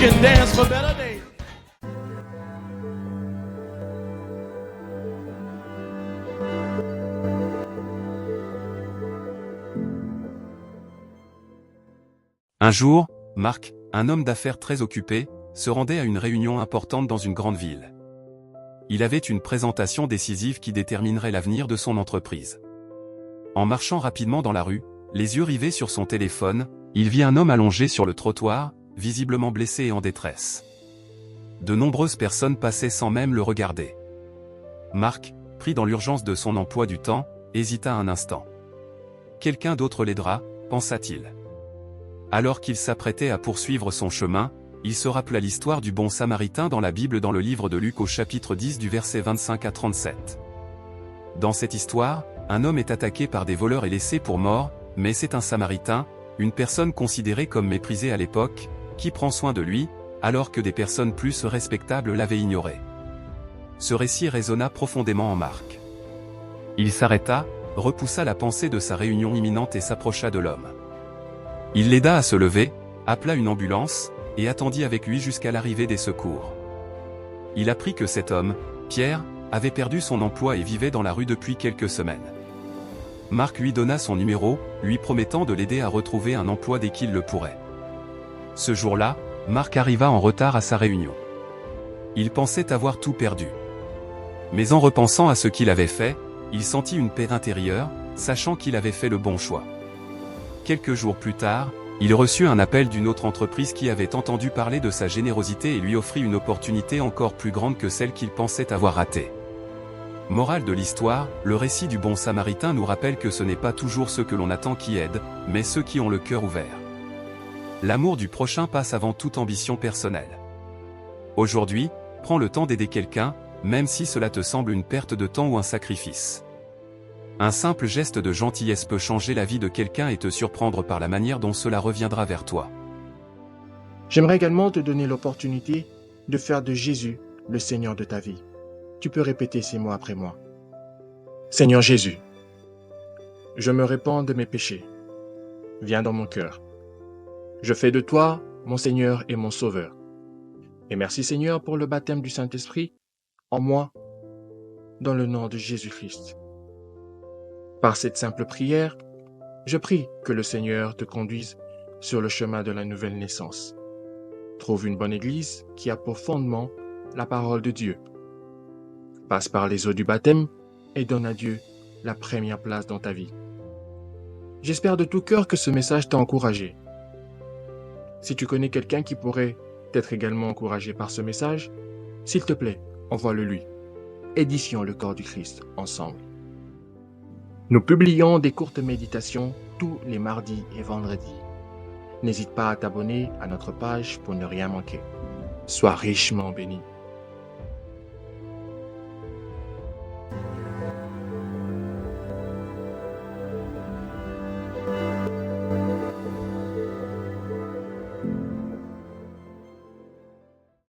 can dance for better days. Un jour, Marc, un homme d'affaires très occupé, se rendait à une réunion importante dans une grande ville. Il avait une présentation décisive qui déterminerait l'avenir de son entreprise. En marchant rapidement dans la rue, les yeux rivés sur son téléphone, il vit un homme allongé sur le trottoir, visiblement blessé et en détresse. De nombreuses personnes passaient sans même le regarder. Marc, pris dans l'urgence de son emploi du temps, hésita un instant. Quelqu'un d'autre l'aidera, pensa-t-il. Alors qu'il s'apprêtait à poursuivre son chemin, il se rappela l'histoire du bon Samaritain dans la Bible dans le livre de Luc au chapitre 10 du verset 25 à 37. Dans cette histoire, un homme est attaqué par des voleurs et laissé pour mort, mais c'est un Samaritain, une personne considérée comme méprisée à l'époque, qui prend soin de lui, alors que des personnes plus respectables l'avaient ignoré. Ce récit résonna profondément en Marc. Il s'arrêta, repoussa la pensée de sa réunion imminente et s'approcha de l'homme. Il l'aida à se lever, appela une ambulance, et attendit avec lui jusqu'à l'arrivée des secours. Il apprit que cet homme, Pierre, avait perdu son emploi et vivait dans la rue depuis quelques semaines. Marc lui donna son numéro, lui promettant de l'aider à retrouver un emploi dès qu'il le pourrait. Ce jour-là, Marc arriva en retard à sa réunion. Il pensait avoir tout perdu. Mais en repensant à ce qu'il avait fait, il sentit une paix intérieure, sachant qu'il avait fait le bon choix. Quelques jours plus tard, il reçut un appel d'une autre entreprise qui avait entendu parler de sa générosité et lui offrit une opportunité encore plus grande que celle qu'il pensait avoir ratée. Morale de l'histoire, le récit du bon Samaritain nous rappelle que ce n'est pas toujours ceux que l'on attend qui aident, mais ceux qui ont le cœur ouvert. L'amour du prochain passe avant toute ambition personnelle. Aujourd'hui, prends le temps d'aider quelqu'un, même si cela te semble une perte de temps ou un sacrifice. Un simple geste de gentillesse peut changer la vie de quelqu'un et te surprendre par la manière dont cela reviendra vers toi. J'aimerais également te donner l'opportunité de faire de Jésus le Seigneur de ta vie. Tu peux répéter ces mots après moi. Seigneur Jésus, je me répands de mes péchés. Viens dans mon cœur. Je fais de toi mon Seigneur et mon Sauveur. Et merci Seigneur pour le baptême du Saint-Esprit en moi, dans le nom de Jésus-Christ. Par cette simple prière, je prie que le Seigneur te conduise sur le chemin de la nouvelle naissance. Trouve une bonne église qui a pour fondement la parole de Dieu. Passe par les eaux du baptême et donne à Dieu la première place dans ta vie. J'espère de tout cœur que ce message t'a encouragé. Si tu connais quelqu'un qui pourrait être également encouragé par ce message, s'il te plaît, envoie-le lui. Édition Le Corps du Christ, ensemble. Nous publions des courtes méditations tous les mardis et vendredis. N'hésite pas à t'abonner à notre page pour ne rien manquer. Sois richement béni.